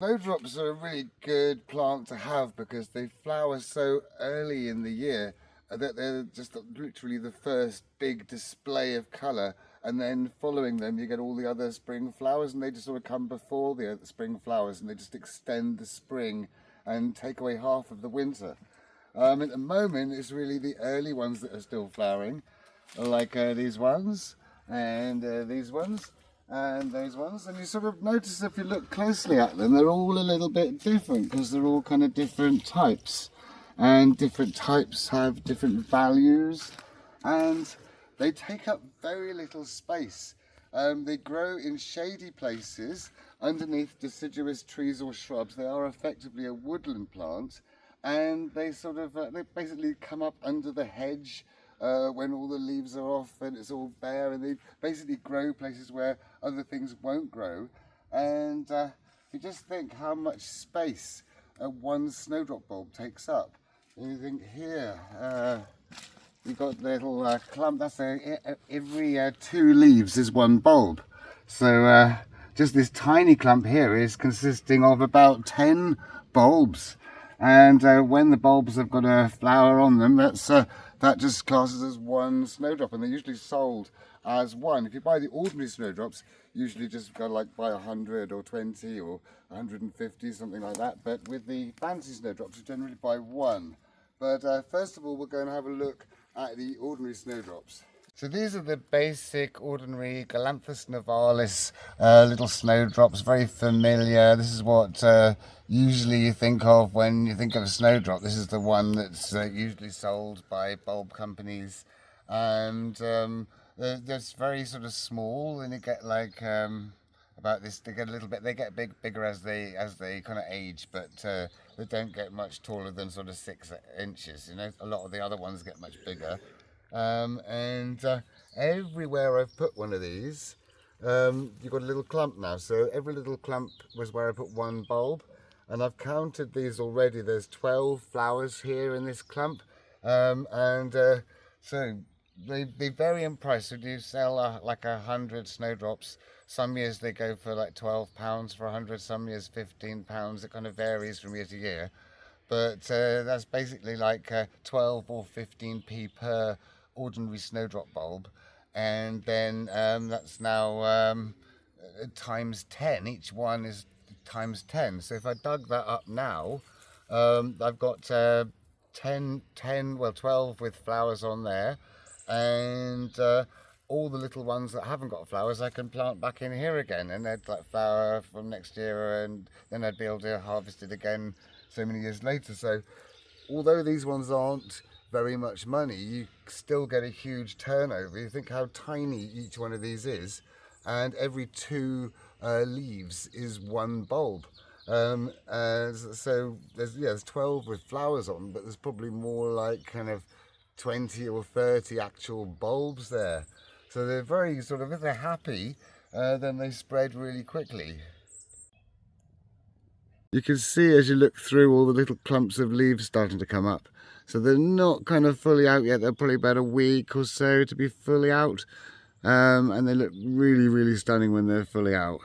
Snowdrops are a really good plant to have because they flower so early in the year that they're just literally the first big display of colour, and then following them you get all the other spring flowers, and they just sort of come before the spring flowers, and they just extend the spring and take away half of the winter. At the moment it's really the early ones that are still flowering, like these ones and these ones and those ones, and you sort of notice if you look closely at them they're all a little bit different because they're all kind of different types, and different types have different values, and they take up very little space. They grow in shady places underneath deciduous trees or shrubs. They are effectively a woodland plant, and they sort of they basically come up under the hedge when all the leaves are off and it's all bare, and they basically grow places where other things won't grow. And you just think how much space one snowdrop bulb takes up. And you think here, you've got the little clump, that's every 2 leaves is 1 bulb. So just this tiny clump here is consisting of about 10 bulbs. And when the bulbs have got a flower on them, that just classes as 1 snowdrop, and they're usually sold as 1. If you buy the ordinary snowdrops, usually just go like buy 100 or 20 or 150, something like that. But with the fancy snowdrops, you generally buy 1. But first of all, we're going to have a look at the ordinary snowdrops. So these are the basic ordinary Galanthus nivalis little snowdrops, very familiar. This is what usually you think of when you think of a snowdrop. This is the one that's usually sold by bulb companies, and they're just very sort of small, and you get like about this. They get a little bit. They get bigger as they kind of age, but they don't get much taller than sort of 6 inches. You know, a lot of the other ones get much bigger. And everywhere I've put one of these, you've got a little clump now. So every little clump was where I put 1 bulb, and I've counted these already. There's 12 flowers here in this clump, so they vary in price. So do you sell like 100 snowdrops? Some years they go for like £12 for 100, some years £15. It kind of varies from year to year, but that's basically like 12 or 15p per ordinary snowdrop bulb, and then that's now times 10. Each one is times 10. So if I dug that up now, I've got 12 with flowers on there, and all the little ones that haven't got flowers I can plant back in here again, and they'd like flower from next year, and then I'd be able to harvest it again so many years later. So although these ones aren't very much money, you still get a huge turnover. You think how tiny each one of these is, and every 2 leaves is 1 bulb. So there's 12 with flowers on, but there's probably more like kind of 20 or 30 actual bulbs there. So they're very sort of, if they're happy, then they spread really quickly. You can see as you look through all the little clumps of leaves starting to come up. So they're not kind of fully out yet. They're probably about a week or so to be fully out. And they look really, really stunning when they're fully out.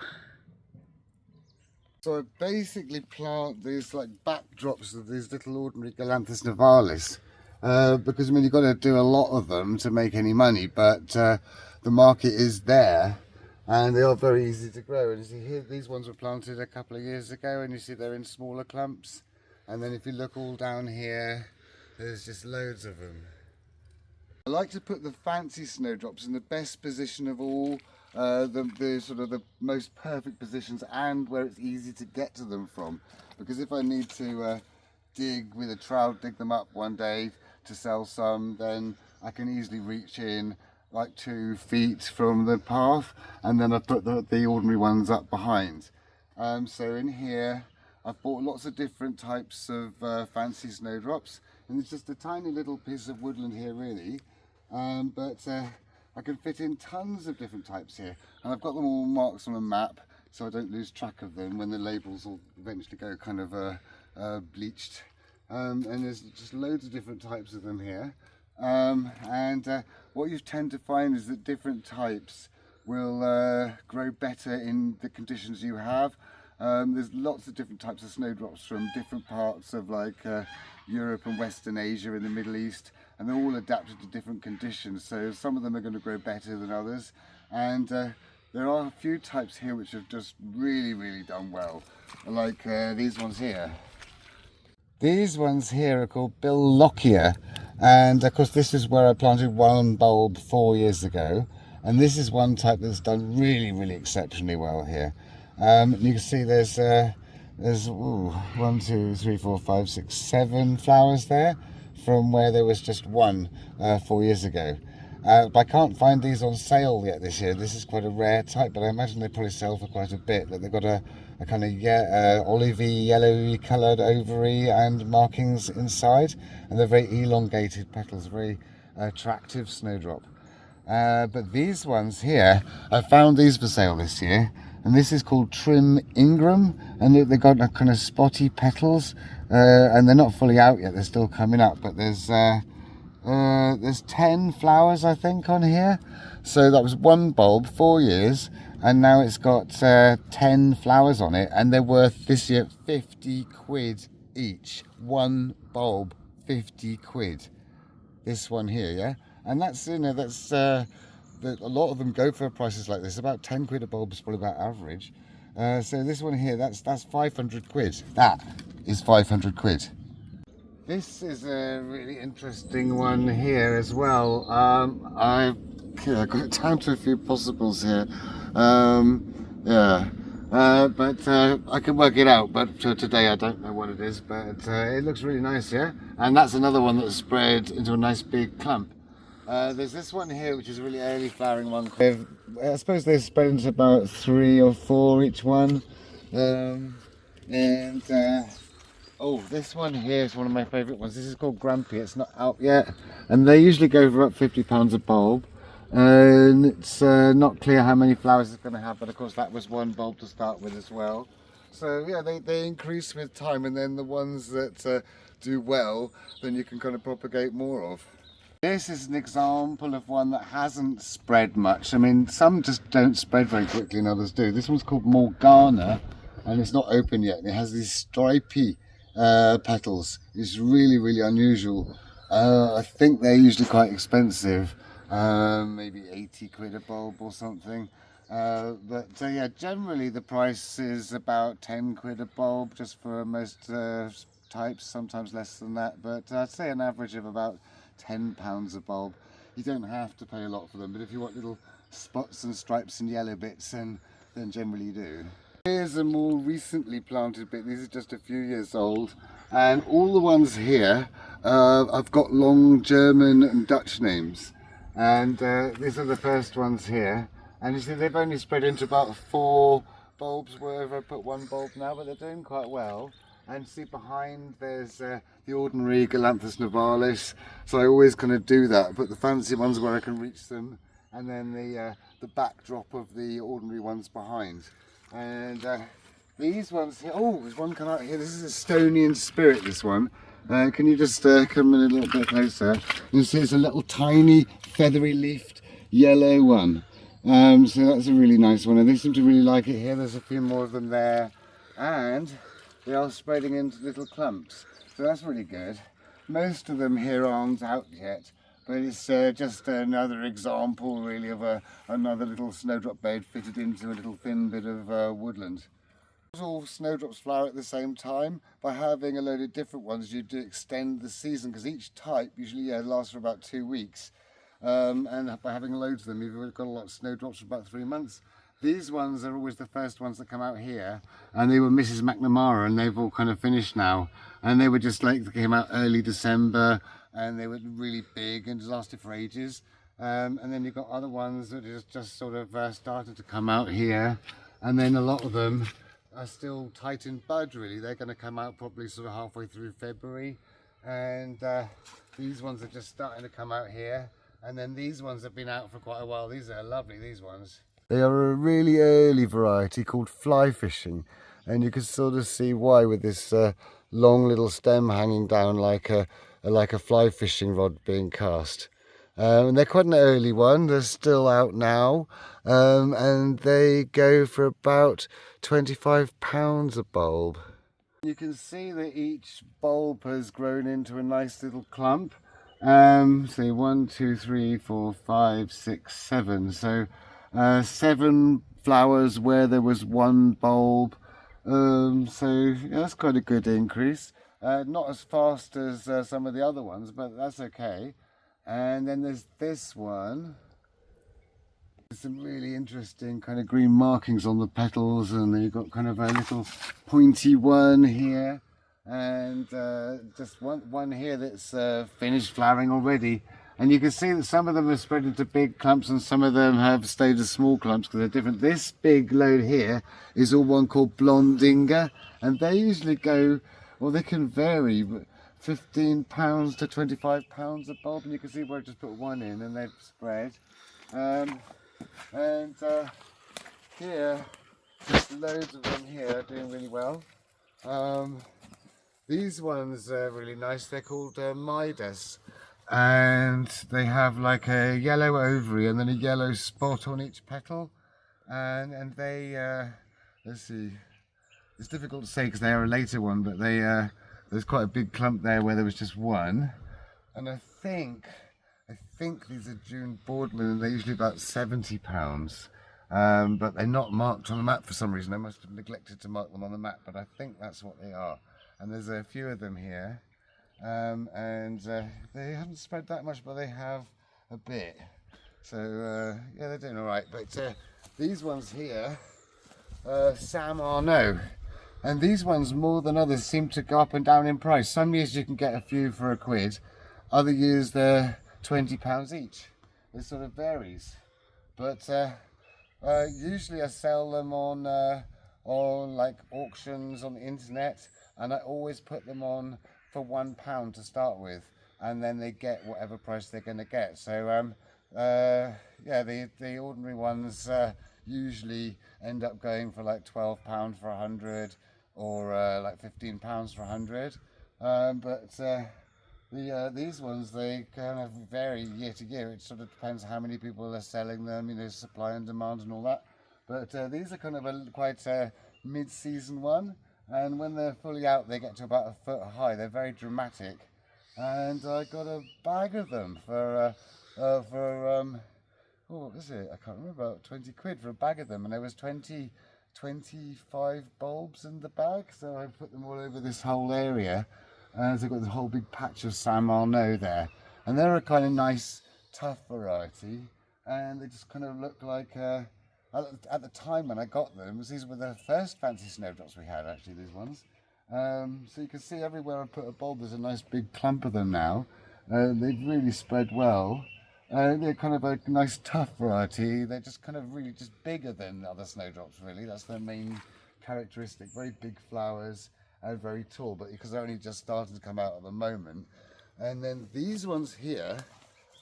So I basically plant these like backdrops of these little ordinary Galanthus nivalis. Because I mean, you've got to do a lot of them to make any money, but the market is there. And they are very easy to grow. And you see here, these ones were planted a couple of years ago, and you see they're in smaller clumps. And then if you look all down here, there's just loads of them. I like to put the fancy snowdrops in the best position of all, the sort of the most perfect positions, and where it's easy to get to them from. Because if I need to dig with a trowel, dig them up one day to sell some, then I can easily reach in like 2 feet from the path, and then I put the ordinary ones up behind. So in here I've bought lots of different types of fancy snowdrops, and it's just a tiny little piece of woodland here really, but I can fit in tons of different types here, and I've got them all marked on a map so I don't lose track of them when the labels will eventually go kind of bleached, and there's just loads of different types of them here. What you tend to find is that different types will grow better in the conditions you have. There's lots of different types of snowdrops from different parts of like Europe and Western Asia and the Middle East, and they're all adapted to different conditions. So some of them are going to grow better than others, and there are a few types here which have just really done well, like these ones here. These ones here are called Billochia, and of course this is where I planted one bulb 4 years ago, and this is one type that's done really exceptionally well here. You can see there's 1, 2, 3, 4, 5, 6, 7 flowers there from where there was just one 4 years ago. But I can't find these on sale yet this year. This is quite a rare type, but I imagine they probably sell for quite a bit. That they've got a kind of olivey, yellowy coloured ovary and markings inside, and they're very elongated petals, very attractive snowdrop. But these ones here, I found these for sale this year, and this is called Trim Ingram, and they've got kind of spotty petals, and they're not fully out yet. They're still coming up, but there's 10 flowers I think on here. So that was one bulb 4 years, and now it's got 10 flowers on it, and they're worth this year 50 quid each. One bulb, 50 quid. This one here, yeah, and that's, you know, that's a lot of them go for prices like this. About 10 quid a bulb is probably about average. So this one here, that's 500 quid. That is 500 quid. This is a really interesting one here as well. I've got it down to a few possibles here. But I can work it out, but today I don't know what it is, but it looks really nice, yeah? And that's another one that's spread into a nice big clump. There's this one here, which is a really early flowering one. I suppose they spread into about 3 or 4 each one. Oh, this one here is one of my favourite ones. This is called Grumpy. It's not out yet, and they usually go for about £50 a bulb. And it's not clear how many flowers it's going to have, but of course that was one bulb to start with as well. So yeah, they increase with time, and then the ones that do well, then you can kind of propagate more of. This is an example of one that hasn't spread much. I mean, some just don't spread very quickly and others do. This one's called Morgana, and it's not open yet. It has these stripy petals. It's really unusual. I think they're usually quite expensive, maybe 80 quid a bulb or something. But yeah, generally the price is about 10 quid a bulb just for most types, sometimes less than that, but I'd say an average of about £10 a bulb. You don't have to pay a lot for them, but if you want little spots and stripes and yellow bits, then generally you do. Here's a more recently planted bit. These are just a few years old, and all the ones here I've got long German and Dutch names, and these are the first ones here, and you see they've only spread into about 4 bulbs wherever I put one bulb now, but they're doing quite well. And see behind there's the ordinary Galanthus nivalis, so I always kind of do that, put the fancy ones where I can reach them, and then the backdrop of the ordinary ones behind. And these ones here, oh, there's one come out here. This is a Estonian spirit, this one. Can you just come in a little bit closer? You see it's a little tiny feathery leafed yellow one. So that's a really nice one, and they seem to really like it here. There's a few more of them there, and they are spreading into little clumps, so that's really good. Most of them here aren't out yet, but it's just another example really of another little snowdrop bed fitted into a little thin bit of woodland. All snowdrops flower at the same time. By having a load of different ones, you do extend the season, because each type usually lasts for about 2 weeks, and by having loads of them, you've got a lot of snowdrops for about 3 months. These ones are always the first ones that come out here, and they were Mrs. McNamara, and they've all kind of finished now. And they were just like, they came out early December, and they were really big and lasted for ages. And then you've got other ones that just sort of started to come out here, and then a lot of them are still tight in bud really. They're going to come out probably sort of halfway through February, and these ones are just starting to come out here. And then these ones have been out for quite a while. These are lovely, these ones. They are a really early variety called fly fishing, and you can sort of see why with this long little stem hanging down like a fly fishing rod being cast. And they're quite an early one. They're still out now, and they go for about £25 a bulb. You can see that each bulb has grown into a nice little clump. So 1, 2, 3, 4, 5, 6, 7. So 7 flowers where there was 1 bulb. So yeah, that's quite a good increase. Not as fast as some of the other ones, but that's okay. And then there's this one. There's some really interesting kind of green markings on the petals, and then you've got kind of a little pointy one here, and just one here that's finished flowering already. And you can see that some of them have spread into big clumps and some of them have stayed as small clumps because they're different. This big load here is all one called Blondinga, and they usually go, well, they can vary, but £15 to £25 a bulb, and you can see where I just put one in and they've spread. Here, just loads of them here doing really well. These ones are really nice. They're called Midas, and they have like a yellow ovary and then a yellow spot on each petal. And they, let's see, it's difficult to say because they are a later one, but they there's quite a big clump there where there was just one. And I think these are June Boardman, and they're usually about £70. But they're not marked on the map for some reason. I must have neglected to mark them on the map, but I think that's what they are. And there's a few of them here, and they haven't spread that much, but they have a bit. So yeah, they're doing all right. But these ones here, Sam Arnaud, and these ones more than others seem to go up and down in price. Some years you can get a few for £1, other years they're £20 each. It sort of varies, but usually I sell them on like auctions on the internet, and I always put them on for £1 to start with, and then they get whatever price they're going to get. So yeah, the ordinary ones usually end up going for like £12 for 100, or like £15 for 100. But these ones, they kind of vary year to year. It sort of depends how many people are selling them, you know, supply and demand and all that. But these are kind of quite a mid-season one, and when they're fully out they get to about 1 foot high. They're very dramatic, and I got a bag of them for oh, what was it? I can't remember, about 20 quid for a bag of them, and there was 25 bulbs in the bag, so I put them all over this whole area. And so I've got this whole big patch of Sam Arnaud there, and they're a kind of nice tough variety, and they just kind of look like at the time when I got them, these were the first fancy snowdrops we had, actually, these ones. So you can see everywhere I put a bulb there's a nice big clump of them now. They've really spread well. They're kind of a nice tough variety. They're just kind of really just bigger than other snowdrops, really. That's their main characteristic. Very big flowers and very tall, but because they're only just starting to come out at the moment. And then these ones here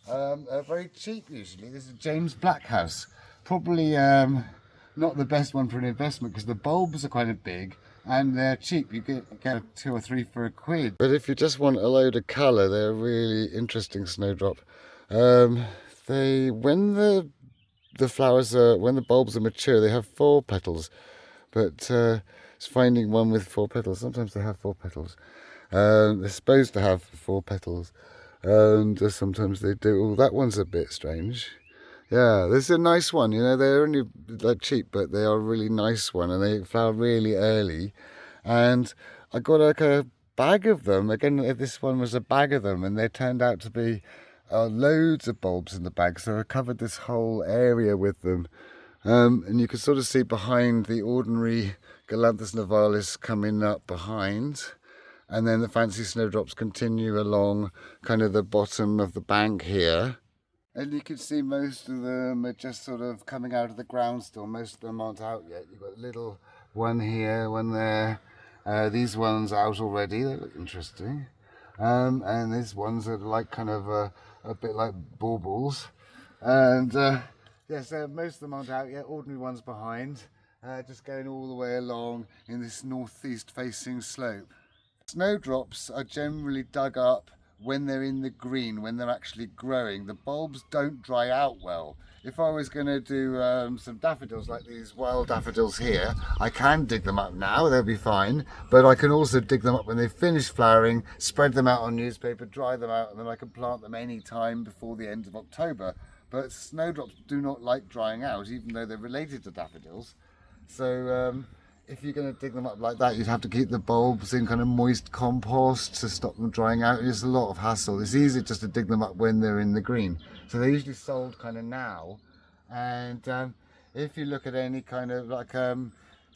are very cheap usually. This is James Blackhouse. Probably not the best one for an investment because the bulbs are kind of big and they're cheap. You get 2 or 3 for £1. But if you just want a load of colour, they're a really interesting snowdrop. When the flowers are, when the bulbs are mature, they have 4 petals, but it's finding one with 4 petals. Sometimes they have 4 petals. They're supposed to have 4 petals, and sometimes they do. Oh, that one's a bit strange. Yeah, this is a nice one. You know, they're only like cheap, but they are a really nice one, and they flower really early. And I got like a bag of them. Again, this one was a bag of them, and they turned out to be loads of bulbs in the bag. So I covered this whole area with them. And you can sort of see behind the ordinary Galanthus nivalis coming up behind, and then the fancy snowdrops continue along kind of the bottom of the bank here. And you can see most of them are just sort of coming out of the ground still. Most of them aren't out yet. You've got a little one here, one there. These ones out already. They look interesting. And these ones are like kind of a bit like baubles. And yeah, so most of them aren't out yet. Ordinary ones behind. Just going all the way along in this northeast facing slope. Snowdrops are generally dug up when they're in the green, when they're actually growing. The bulbs don't dry out well. If I was going to do some daffodils like these wild daffodils here, I can dig them up now, they'll be fine, but I can also dig them up when they finish flowering, spread them out on newspaper, dry them out, and then I can plant them any time before the end of October. But snowdrops do not like drying out, even though they're related to daffodils. So if you're going to dig them up like that, you'd have to keep the bulbs in kind of moist compost to stop them drying out. It's a lot of hassle. It's easier just to dig them up when they're in the green. So they're usually sold kind of now. And if you look at any kind of like,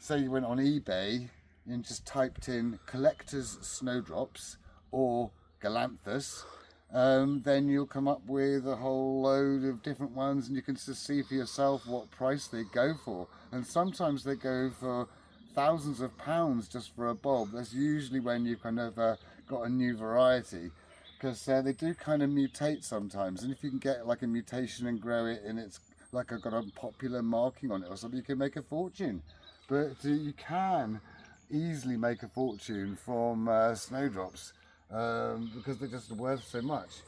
say you went on eBay and just typed in collector's snowdrops or galanthus, then you'll come up with a whole load of different ones, and you can just see for yourself what price they go for. And sometimes they go for thousands of pounds just for a bulb. That's usually when you've kind of got a new variety, because they do kind of mutate sometimes, and if you can get like a mutation and grow it and it's like I've got a popular marking on it or something, you can make a fortune. But you can easily make a fortune from snowdrops because they're just worth so much.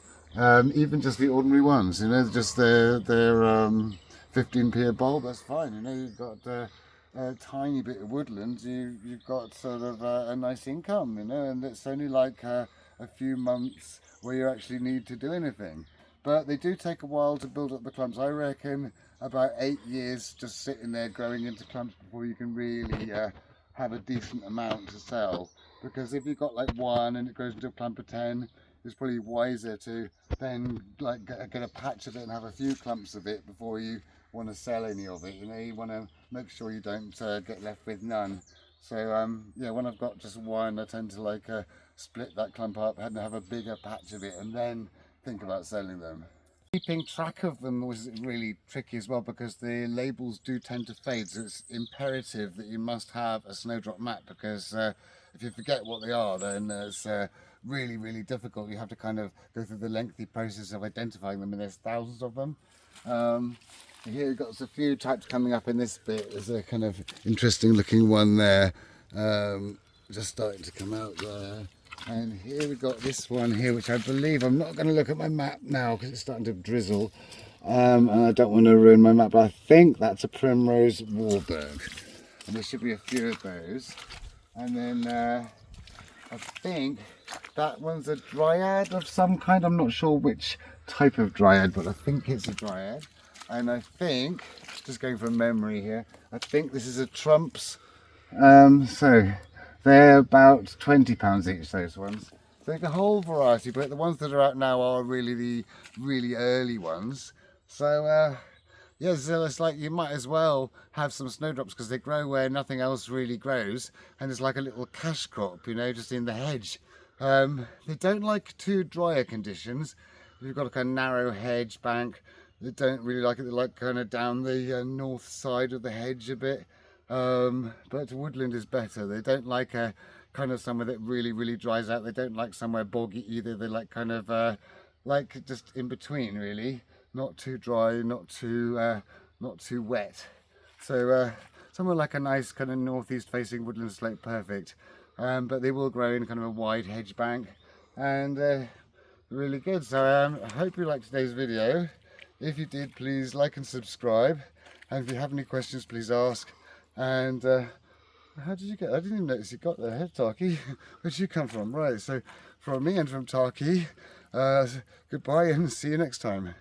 Even just the ordinary ones, you know, just their 15p a bulb, that's fine. You know, you've got a tiny bit of woodland, you've got sort of a nice income, you know, and it's only like a few months where you actually need to do anything. But they do take a while to build up the clumps. I reckon about 8 years just sitting there growing into clumps before you can really have a decent amount to sell. Because if you've got like one and it grows into a clump of 10, it's probably wiser to then like get a patch of it and have a few clumps of it before you want to sell any of it. You know, you want to make sure you don't get left with none. So yeah, when I've got just one, I tend to like split that clump up and have a bigger patch of it, and then think about selling them. Keeping track of them was really tricky as well, because the labels do tend to fade, so it's imperative that you must have a snowdrop map, because if you forget what they are, then it's really difficult. You have to kind of go through the lengthy process of identifying them, and there's thousands of them. Here we've got a few types coming up in this bit. There's a kind of interesting looking one there, just starting to come out there. And here we've got this one here, which I believe, I'm not going to look at my map now because it's starting to drizzle, and I don't want to ruin my map, but I think that's a Primrose Warburg, and there should be a few of those. And then I think that one's a dryad of some kind. I'm not sure which type of dryad, but I think it's a dryad. And I think, just going from memory here, I think this is a Trumps. So they're about £20 each, those ones. So like a whole variety, but the ones that are out now are really the really early ones. So yeah, so it's like you might as well have some snowdrops because they grow where nothing else really grows, and it's like a little cash crop, you know, just in the hedge. They don't like too drier conditions. You've got a kind of narrow hedge bank. They don't really like it. They like kind of down the north side of the hedge a bit. But woodland is better. They don't like a kind of somewhere that really dries out. They don't like somewhere boggy either. They like kind of like just in between, really. Not too dry, not too wet. So somewhere like a nice kind of northeast facing woodland slope, perfect. But they will grow in kind of a wide hedge bank, and really good. So I hope you liked today's video. If you did, please like and subscribe, and if you have any questions, please ask. And how did you get? I didn't even notice you got there. Hey, Tarky, where'd you come from? Right, so from me and from Tarky, goodbye and see you next time.